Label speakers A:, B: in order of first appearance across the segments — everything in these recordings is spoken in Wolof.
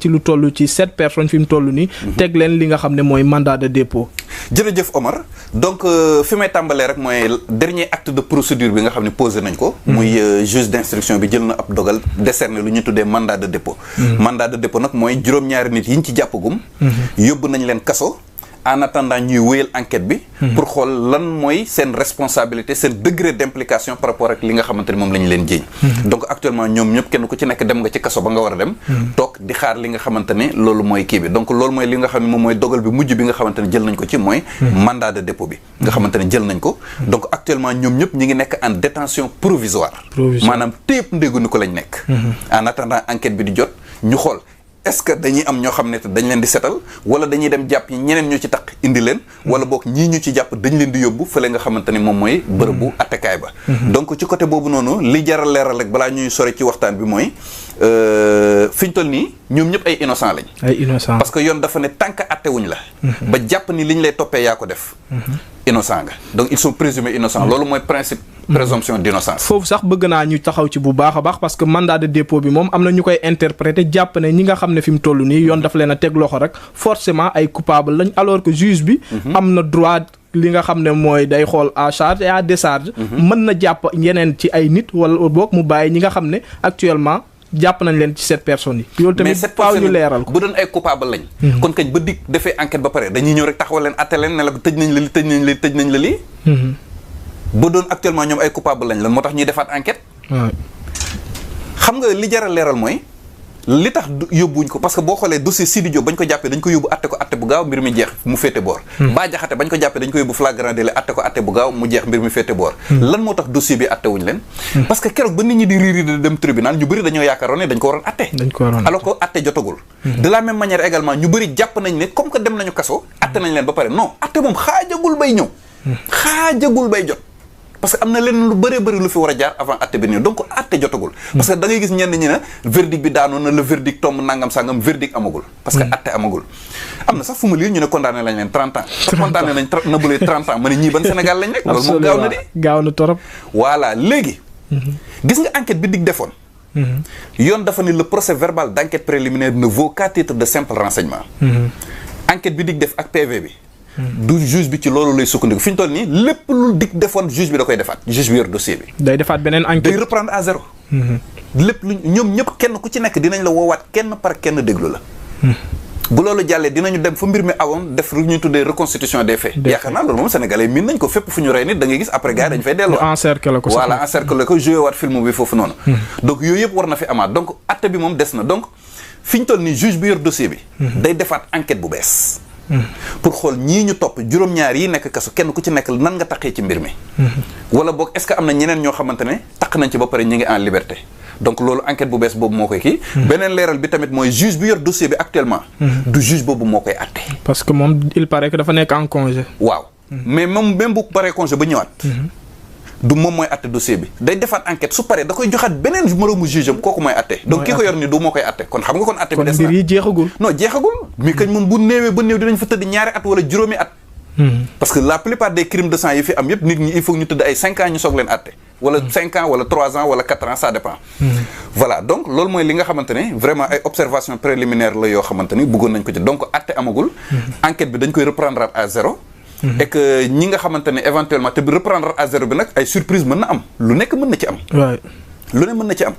A: ci lu toll ci 7 personnes fi mu toll nii. teg leen li nga xam ne mooy mandat de dépôt.
B: jërëjëf Omar donc fi may tàmbalee rek mooy dernier acte de procédure bi nga xam ne posé nañ ko. muy juge d'instruction bi jël na ab dogal décerné lu ñu tuddee mandat de dépôt. mandat de dépôt nag mooy juróom-ñaari nit yi ñu ci jàppagum. yóbbu nañ leen kaso. en attendant ñuy wéyal enquête bi. pour xool lan mooy seen responsabilité seen degré d'implication par rapport ak li nga xamante ni moom la ñu leen jiiñ. donc actuellement ñoom ñëpp kenn ku ci nekk dem nga ci kaso ba nga war a dem. toog di xaar li nga xamante ne loolu mooy kii bi donc loolu mooy li nga xam ne moom mooy dogal bi mujj bi nga xamante ne jël nañ ko ci mooy. mandat de dépôt bi. nga xamante ne jël nañ ko. donc actuellement ñoom ñëpp ñi ngi nekk en détention provisoire. maanaam téyeb ndéggu ni ko lañ nekk. en attendant enquête bi di jot ñu xool. est-ce que dañuy am ñoo xam ne dañ leen di setal wala dañuy dem jàpp ñeneen ñu ci taq indi leen wala boog ñii ñu ci jàpp dañ leen di yóbbu fële nga xamante ni moom mooy bërëbu attekaay ba donc ci côté boobu noonu li jaral leeral rek balaa ñuy sore ci waxtaan bi mooy fi ñu toll nii ñoom ñëpp ay innocent lañ parce que yoon dafa ne tant que attewuñ la ba jàpp ni li ñu lay toppee yaa ko def innocent nga donc ils sont présumés innocents loolu mooy principe présomption d'innocence.
A: foofu sax bëgg naa ñu taxaw ci bu baax a baax parce que mandat de dépôt bi moom am na ñu koy interpréter jàpp ne ñi nga xam ne fi mu toll nii yoon dafa leen a teg loxo rek forcément ay coupable lañ alors que juge bi. am na droit li nga xam ne mooy day xool à charge et à décharge. mën na jàpp yeneen ci ay nit wala boog mu bàyyi ñi nga xam ne actuellement. jàpp nañ leen ci 7 personnes yi. loolu tamit faaw ñu leeral ko
B: bu doon ay coupable lañ. kon kañ ba dig defee enquête ba pare dañuy ñëw rek taxawal leen atte leen ne la tëj nañ la li tëj nañ la lii. bu doon actuellement ñoom ay coupable lañ lan moo tax ñuy defaat enquête. xam nga li jar a leeral mooy li tax yóbbuwuñ ko parce que boo xoolee dossier Sidi Diop bañ ko jàppee dañ ko yóbbu atte bu gaaw mbir mi jeex mu féete boor. Bah Diakhaté bañ ko jàppee dañ ko yóbbu flagrant délit atte bu gaaw mu jeex mbir mi féete boor. lan moo tax dossier bi atte wuñ leen. parce que keroog ba nit ñi di riiri di dem tribunal ñu bëri dañoo yaakaaroon ne dañ ko waroon atte. alors que atte jotagul. de la même manière également ñu bëri jàpp nañ ne comme que dem nañu kaso. atte nañ leen ba pare non atte moom xaajagul bay ñëw. xaajagul bay jot. parce que am na leen lu bëree bëri lu fi war a jaar avant atte bi nii donc atte jotagul. parce que da ngay gis ñenn ñi ne verdict bi daanoon na le verdict tombe nangam sangam verdict amagul. parce que atte amagul. am na sax fu ma lire ñu ne condamné lañ leen 30 ans. condamné nañ na bu lee 30 ans ma ne ñii ban Sénégal lañ nekk. loolu moom gaaw na di
A: gaaw na torop.
B: voilà léegi. gis nga enquête bi dig defoon. yoon dafa ne le procès verbal d'enquête préliminaire ne vaut qu'à titre de simple renseignement. enquête bi dig def ak PV bi. du juge bi ci loolu lay sukkandiku fi ñu toll nii lépp lu dig defoon juge bi da koy defaat juge bi yor dossier bi.
A: day defaat beneen enquête
B: day reprendre à zéro. lépp lu ñoom ñëpp kenn ku ci nekk dinañ la woowaat kenn par kenn déglu la. bu loolu jàllee dinañu dem fa mbir mi awoon def lu ñuy tuddee reconstitution des faits. yaakaar naa loolu moom sénégalais miin nañ ko fépp fu ñu rey nit da ngay gis après gars yi dañ fay delluwaat.
A: encercler ko
B: voilà encercler ko joué waat film bi foofu noonu. donc yooyu yëpp war na fi amaat donc atte bi moom des na donc fi ñu toll nii juge bi yor dossier bi. day defaat enquête bu bees. pour xool ñii ñu topp juróom-ñaar yi nekk kaso kenn ku ci nekk nan nga taqee ci mbir mi. wala boog est-ce que am na ñeneen ñoo xamante ne taq nañ ci ba pare ñu ngi en liberté. donc loolu enquête bu bees boobu moo koy kii. beneen leeral bi tamit mooy juge bi yor dossier bi actuellement. du juge boobu moo koy atte.
A: parce que moom il paraît que dafa nekk en congé.
B: waaw mais moom même bu paree congé ba ñëwaat. du moom mooy atte dossier bi day defaat enquête su paree da koy joxaat beneen moroomu juge am kooku mooy atte donc ki ko yor ni du moo koy atte kon xam nga kon atte bi des na
A: mbir yi jeexagul
B: non jeexagul mi kañ moom bu néewee ba néew dinañ fa tëdd ñaari at wala juróomi at parce que la plupart des crimes de sang yi fi am yëpp nit ñi il faut ñu tëdd ay 5 ans ñu soog leen atte wala 5 ans wala 3 ans wala 4 ans ça dépend voilà donc loolu mooy li nga xamante ne vraiment ay observation préliminaire la yoo xamante ni bëggoon nañ ko ci donc atte amagul enquête bi dañ koy reprendre à zéro et que ñi nga xamante ne éventuellement te bi reprendre à zéro bi nag ay surprise mën na am lu nekk mën na ci am lu ne mën na ci am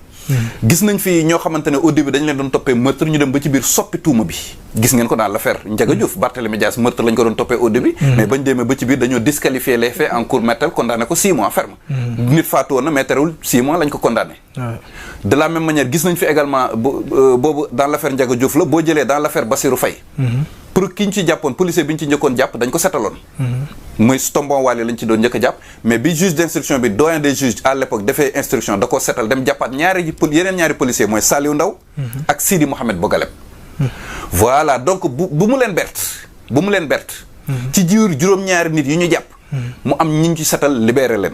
B: gis nañ fi ñoo xamante ne au début dañ leen doon toppee meurtre ñu dem ba ci biir soppi tuuma bi gis ngeen ko dans l'affaire Ndiaga Diouf Barthélémy Dias meurtre lañ ko doon toppee au début mais bañ demee ba ci biir dañoo disqualifier les faits en cour martiale condamné ko 6 mois ferme nit faatu woon na mais terewul 6 mois lañ ko condamné de la même manière gis nañ fi également boobu dans l'affaire Ndiaga Diouf la boo jëlee dans l'affaire Bassirou Faye pour ki ñu ci jàppoon policier bi ñu ci njëkkoon jàpp dañ ko setaloon muy tombon waale lañ ci doon njëkk a jàpp mais bi juge d'instruction bi doyen des juges à l'époque defee instruction da ko setal dem jàppaat yeneen ñaari policier mooy Saliou Ndaw ak Sidi Mohamed Bogaleb voilà donc bu mu leen bert ci jiir juróom-ñaari nit yu ñu jàpp mu am ñi ñu ci setal libéré leen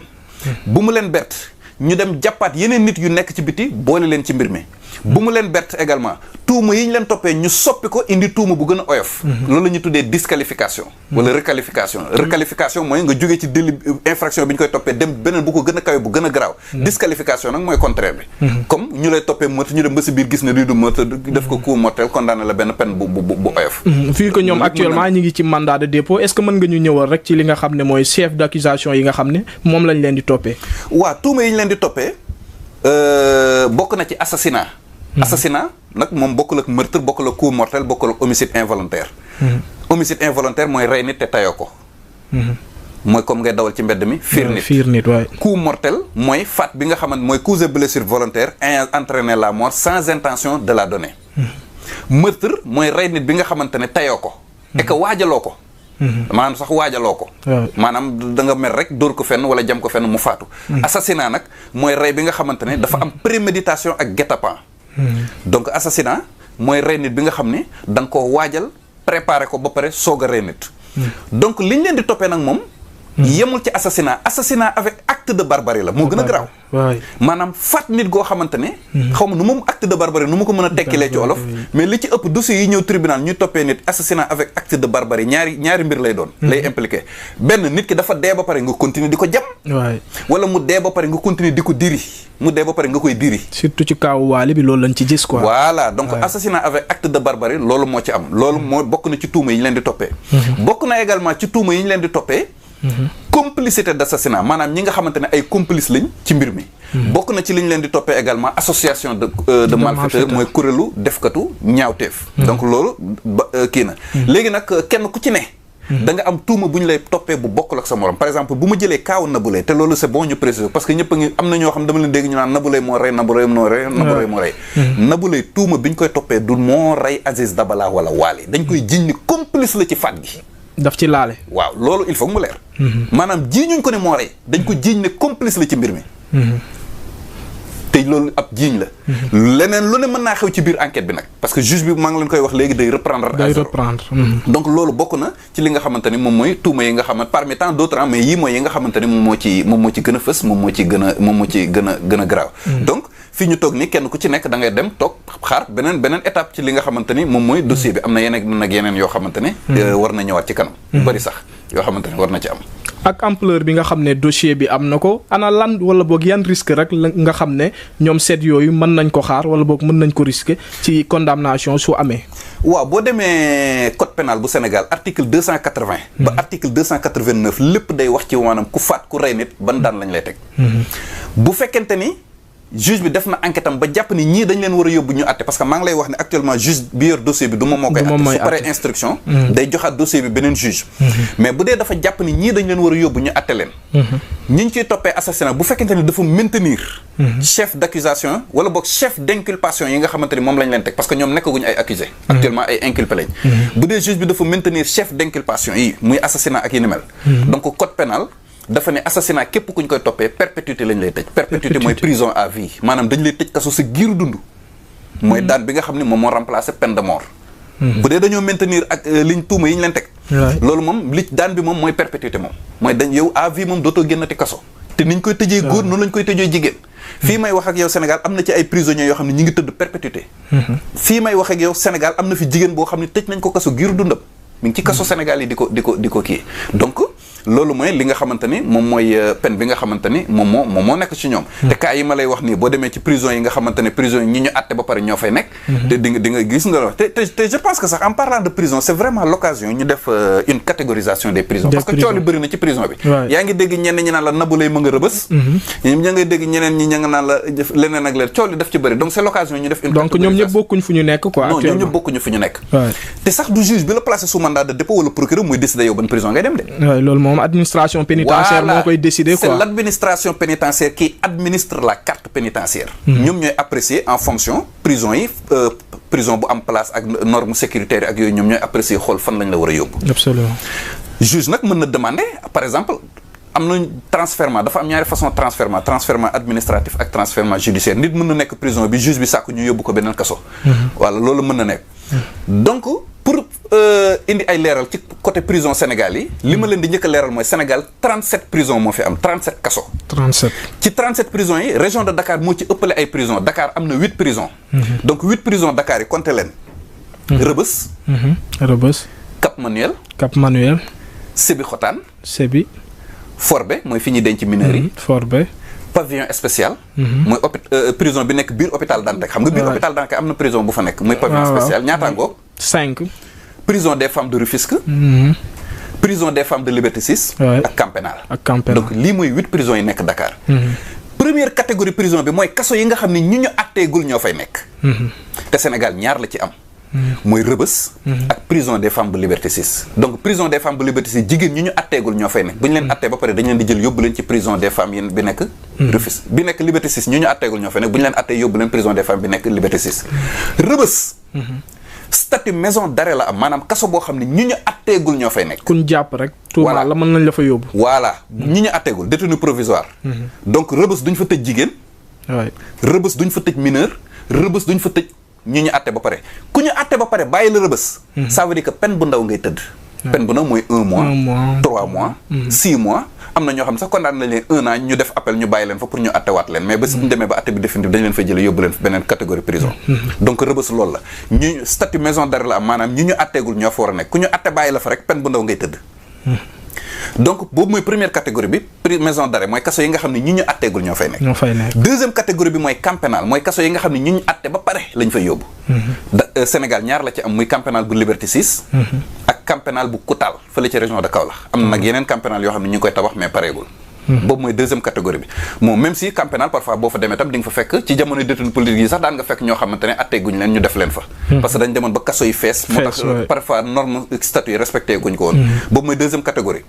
B: bu mu leen bert ñu dem jàppaat yeneen nit yu nekk ci biti boole leen ci mbir mi bu mu leen bett également tuuma yi ñu leen toppee ñu soppi ko indi tuuma bu gën a oyof. loolu la ñuy tuddee disqualification. wala requalification. requalification mooy nga jógee ci délit infraction bi ñu koy toppee dem beneen bu ko gën a kawe bu gën a garaaw. disqualification nag mooy contraire bi. comme ñu lay toppee meurtre ñu dem ba si biir gis ne lii du meurtre def ko coup mortel condamné la benn peine bu oyof. fii
A: ko ñoom actuellement ñi ngi ci mandat de dépôt est-ce que mën nga ñu ñëwal rek ci li nga xam ne mooy chef d'accusation yi nga xam ne moom lañ leen di toppee.
B: waaw tuuma yi ñu leen di toppee bokk na ci assassinat. assassinat nag moom bokkul ak meurtre bokkul ak coup mortel bokkul ak homicide involontaire. homicide involontaire mooy rey nit te tayoo ko. mooy comme ngay dawal ci mbedd mi. fiir nit
A: waay.
B: coup mortel mooy faat bi nga xamante mooy cause et blessure volontaire ayant entraîné la mort sans intention de la donner. meurtre mooy rey nit bi nga xamante ne tayoo ko. et que waajaloo ko. maanaam sax waajaloo ko. maanaam da nga mer rek dóor ko fenn wala jam ko fenn mu faatu. assassinat nag mooy rey bi nga xamante ne dafa am préméditation ak guet-apens. donc assassinat mooy rey nit bi nga xam ne da nga koo waajal préparer ko ba pare soog a rey nit. donc liñ leen di toppee nag moom. yemul ci assassinat avec acte de barbarie la moo gën a garaaw. maanaam faat nit goo xamante ne. xaw ma nu moom acte de barbarie nu ma ko mën a tekkilee ci olof. mais li ci ëpp dossiers yi ñëw tribunal ñuy toppee nit assassinat avec acte de barbarie ñaari mbir lay doon. lay impliqué benn nit ki dafa dee ba pare nga continuer di ko jam. wala mu dee ba pare nga continuer di ko diri. mu dee ba pare nga koy diri.
A: surtout ci kaawu Waly bi loolu lañ ci gis quoi.
B: voilà donc assassinat avec acte de barbarie loolu moo ci am. loolu moo bokk na ci tuuma yi ñu leen di toppee. bokk na également ci tuuma yi ñu leen di toppee. complicité d'assassinat maanaam ñi nga xamante ne ay complice lañ ci mbir mi. bokk na ci li ñu leen di toppee également association de malfaiteurs mooy kuréelu defkatu ñaawteef. donc loolu kii na. léegi nag kenn ku ci ne. da nga am tuuma bu ñu lay toppee bu bokkul ak sa morom par exemple bu ma jëlee kaawu Nabou Leye te loolu c'est bon ñu préciser parce que ñëpp a ngi am na ñoo xam dama leen dégg ñu naan Nabou Leye moo rey Nabou Leye moo rey Nabou Leye tuuma bi ñu koy toppee du moo rey Aziz Dabala wala Waly dañ koy jiñ ni complice la ci faat gi.
A: daf ci laale.
B: waaw loolu il faut mu leer. maanaam jiiñuñ ko ne moo rey dañ ko jiiñ ne complice la ci mbir mi. te loolu ab jiiñ la. leneen lu ne mën naa xew ci biir enquête bi nag. parce que juge bi maa ngi leen koy wax léegi day reprendre. donc loolu bokk na ci li nga xamante ni moom mooy tuuma yi nga xamante parmi tant d'autres mais yii mooy yi nga xamante ni moom moo ci gën a fës moom moo ci gën a garaaw. donc fii ñu toog ni kenn ku ci nekk da ngay dem toog xaar beneen étape ci li nga xamante ni moom mooy dossier bi am na yeneen yoo xamante ne. war na ñëwaat ci kanam. bari sax yoo xamante ne war na ci am.
A: ak ampleur bi nga xam ne dossier bi am na ko ana lan wala boog yan risque rek nga xam ne ñoom seet yooyu mën nañ ko xaar wala boog mën nañ ko risquer ci condamnation su amee.
B: waaw boo demee code pénal bu Sénégal article 280. ba article 289 lépp day wax ci maanaam ku faat ku rey nit ban daan lañ lay teg. bu fekkente ni. juge bi def na enquête am ba jàpp ni ñii dañ leen war a yóbbu ñu àtte parce que maa ngi lay wax ne actuellement juge bi yor dossier bi du moom moo koy àtte su paree instruction day joxaat dossier bi beneen juge mais bu dee dafa jàpp ni ñii dañ leen war a yóbbu ñu àtte leen ñi ñu ciy toppee assassinat bu fekkente ni dafa maintenir chef d'accusation wala boog chef d'inculpation yi nga xamante ni moom lañ leen teg parce que ñoom nekkaguñu ay accusé actuellement ay inculpé lañ bu dee juge bi dafa maintenir chef d'inculpation yi muy assassinat ak yi ni mel donc code pénal dafa ne assassinat képp ku ñu koy toppee perpétuité lañ lay tëj. perpétuité mooy prison à vie maanaam dañ lay tëj kaso sa giiru dund. mooy daan bi nga xam ne moom moo remplacer peine de mort. bu dee dañoo maintenir ak liñ tuuma yi ñu leen teg. loolu moom li daan bi moom mooy perpétuité moom. mooy dañ yow à vie moom dootoo génnati kaso. te niñ koy tëjee góor noonu lañ koy tëjee jigéen. fii may wax ak yow Sénégal am na ci ay prisonniers yoo xam ne ñi ngi tëdd perpétuité. fii may wax ak yow Sénégal am na fi jigéen boo xam ne tëj nañ ko kaso giiru dundam. mi ngi ci kaso Sénégal yi di ko kii donc loolu mooy li nga xamante ni moom mooy peine bi nga xamante ni moom moo nekk ci ñoom te cas yi ma lay wax nii boo demee ci prison yi nga xamante ne prison yi ñi ñu àtte ba pare ñoo fay nekk te di nga gis nga te je pense que sax en parlant de prison c'est vraiment l'occasion ñu def une catégorisation des prisons parce que coow li bëri na ci prison bi yaa ngi dégg ñenn ñi naan la Nabou Leye ma nga Rebeuss ña ngay dégg ñeneen ñi ña nga naan la leneen ak leen coow li daf ci bëri donc c'est l'occasion ñu def une
A: donc ñoom ñëpp bokkuñ fu ñu nekk quoi
B: non ñoom ñëpp bokkuñu fu ñu nekk te sax du juge bi la placé sous mandat de dépôt wala procureur muy décider yow ban prison ngay dem de
A: loolu moom administration pénitentiaire moo koy décider quoi
B: c'est l'administration pénitentiaire qui administre la carte pénitentiaire ñoom ñooy apprécier en fonction prison yi prison bu am place ak norme sécuritaire ak yooyu ñoom ñooy apprécier xool fan lañ la war a yóbbu
A: absolument
B: juge nag mën na demander par exemple am na transfèrement dafa am ñaari façon transfèrement administratif ak transfèrement judiciaire nit mën na nekk prison bi juge bi sàkku ñu yóbbu ko beneen kaso wala loolu mën na nekk donc pour indi ay leeral ci côté prison Sénégal yi li ma leen di njëkk a leeral mooy Sénégal 37 prisons moo fi am 37 kaso
A: 37
B: ci 37 prisons yi région de Dakar moo ci ëppale ay prisons Dakar am na 8 prisons donc 8 prisons Dakar yi compté leen Rebeuss
A: Rebeuss
B: Cap Manuel
A: Sébikotane
B: Forbé mooy fi ñuy denc mineurs yi
A: Forbé
B: pavillon spécial mooy prison bi nekk biir hôpital Dantec xam nga biir hôpital Dantec am na prison bu fa nekk muy pavillon spécial ñaata ngoog
A: 5
B: prison des femmes de Rufisque prison des femmes de Liberté 6 ak Camp Pénal donc lii mooy 8 prisons yi nekk Dakar première catégorie prison bi mooy kaso yi nga xam ne ñu atteegul ñoo fay nekk te Sénégal ñaar la ci am mooy Rebeuss ak prison des femmes de Liberté 6 donc prison des femmes de Liberté 6 jigéen ñu atteegul ñoo fay nekk bu ñu leen attee ba pare dañu leen di jël yóbbu leen ci prison des femmes yi bi nekk Rufisque bi nekk Liberté 6 ñu atteegul ñoo fay nekk bu ñu leen attee yóbbu leen prison des femmes bi nekk Liberté 6 Rebeuss statut maison d'arrêt la am maanaam kaso boo xam ne ñu atteegul ñoo fay nekk
A: kun jàpp rek tuumaal la mën nañ la fa yóbbu
B: voilà ñu atteegul détenu provisoire donc Rebeuss duñ fa tëj jigéen Rebeuss duñ fa tëj mineur Rebeuss duñ fa tëj ñu atte ba pare ku ñu atte ba pare bàyyi la Rebeuss ça veut dire que peine bu ndaw ngay tëdd peine bu ndaw mooy 1 mois 3 mois 6 mois am na ñoo xam ne sax condamné nañ leen 1 an ñu def appel ñu bàyyi leen fa pour ñu attewaat leen mais ba si ñu demee ba atte bi définitif dañ leen fay jële yóbbu leen beneen catégorie prison donc Rebeuss loolu la ñu statut maison d'arrêt la am maanaam ñu atteegul ñoo fa war a nekk ku ñu atte bàyyi la fa rek peine bu ndaw ngay tëdd donc boobu mooy première catégorie bi maison d'arrêt mooy kaso yi nga xam ne ñu atteegul ñoo fay nekk deuxième catégorie bi mooy camp pénal mooy kaso yi nga xam ne ñu atte ba pare lañ fay yóbbu Sénégal ñaar la ci am muy camp pénal bu Liberté 6 ak camp pénal bu Koutal fële ci région de Kaolack am na nag yeneen camp pénal yoo xam ne ñu ngi koy tabax mais pareegul boobu mooy deuxième catégorie bi moom même si camp pénal parfois boo fa demee tam di nga fa fekk ci jamono détenu politique yi sax daan nga fekk ñoo xamante ne atteeguñ leen ñu def leen fa parce que dañ demoon ba kaso yi fees moo tax parfois norme statut yi respecté guñ ko woon boobu mooy deuxième catégorie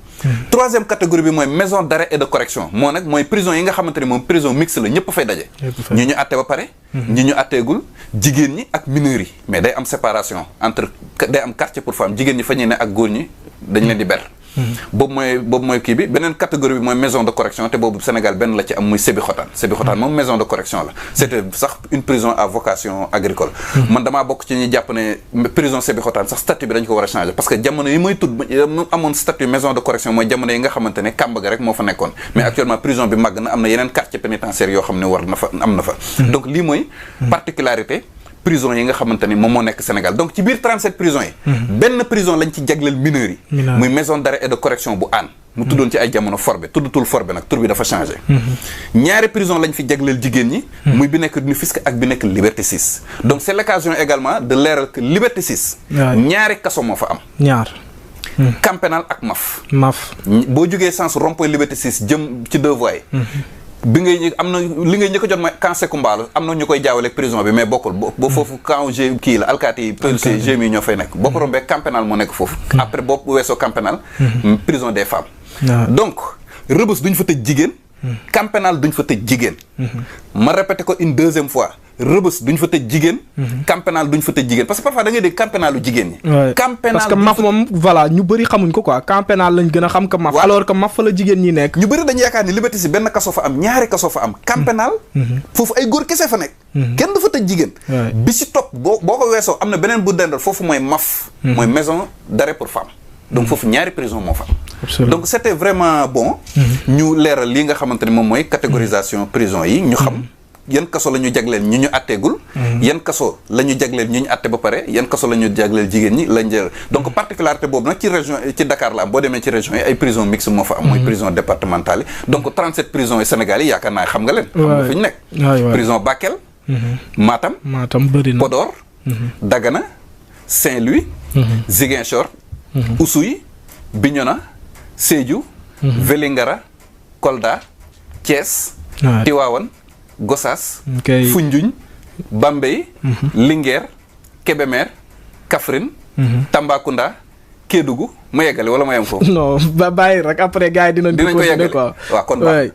B: troisième catégorie bi mooy maison d'arrêt et de correction moo nag mooy prison yi nga xamante ne moom prison mixte la ñëpp fay daje ñu atte ba pare ñu atteegul jigéen ñi ak mineurs yi mais day am séparation entre day am quartier pour femme jigéen ñi fa ñuy ne ak góor ñi dañ leen di ber boobu mooy kii bi beneen catégorie bi mooy maison de correction te boobu Sénégal benn la ci am muy Sébikotane moom maison de correction la c'était sax une prison à vocation agricole man damaa bokk ci ñuy jàpp ne prison Sébikotane sax statut bi dañ ko war a changer parce que jamono yi mooy tudd mu amoon statut maison de correction mooy jamono yi nga xamante ne kàmb ga rek moo fa nekkoon mais actuellement prison bi màgg na am na yeneen quartier pénitentiaire yoo xam ne war na fa am na fa donc lii mooy particularité prison yi nga xamante ni moom moo nekk Sénégal donc ci biir 37 prisons yi benn prison lañ ci jagleel mineurs yi muy maison d'arrêt et de correction bu Hann mu tuddoon ci ay jamono Forbé tuddutul Forbé nag tur bi dafa changé ñaari prison lañ fi jagleel jigéen ñi muy bi nekk Rufisque ak bi nekk Liberté 6 donc c'est l'occasion également de leeral que Liberté 6 ñaari kaso moo fa am camp pénal ak MAF boo jógee sens rond-point Liberté 6 jëm ci 2 voies bi ngay am na li ngay njëkk a jot mooy camp Sékou Mbalo am na ñu koy jaawale prison bi mais bokkul ba foofu camp G kii la alkaati yi policier GMI ñoo fay nekk boo ko rombee camp pénal moo nekk foofu après boo weesoo camp pénal prison des femmes donc Rebeuss duñ fa tëj jigéen camp pénal duñ fa tëj jigéen ma répété ko une deuxième fois Rebeuss duñ fa tëj jigéen camp pénal duñ fa tëj jigéen parce que parfois da ngay dégg camp pénalu jigéen ñi camp pénal
A: parce que MAF moom voilà ñu bëri xamuñ ko quoi camp pénal lañ gën a xam que MAF alors que MAF fa la jigéen ñi nekk
B: ñu bëri dañu yaakaar ni Liberté si benn kaso fa am ñaari kaso fa am camp pénal foofu ay góor kese fa nekk kenn du fa tëj jigéen bi si topp boo ko weesoo am na beneen bu dendal foofu mooy MAF mooy maison d'arrêt pour femmes donc foofu ñaari prison moo fa am donc c'était vraiment bon ñu leeral lii nga xamante ne moom mooy catégorisation prison yi ñu xam yan kaso la ñu jagleel ñu atteegul yan kaso la ñu jagleel ñu atte ba pare yan kaso la ñu jagleel jigéen ñi lañ jël donc particularité boobu nag ci région ci Dakar la am boo demee ci région yi ay prison mixte moo fa am mooy prison départementale yi donc 37 prisons yi Sénégal yi yaakaar naa xam nga leen xam nga fi ñu nekk prison Bakel Matam
A: bëri na
B: Podor Dagana Saint-Louis Ziguinchor Oussouye Bignona Sédhiou Vélingara Kolda Thiès Tivaouane Gossas Foundiougne Bambey Linguère Kébémer Kaffrine Tambacounda Kédougou ma yeggale wala ma yem foofu
A: non ba bàyyi rek après gars yi dinañ ko yeggali
B: waaw kon baax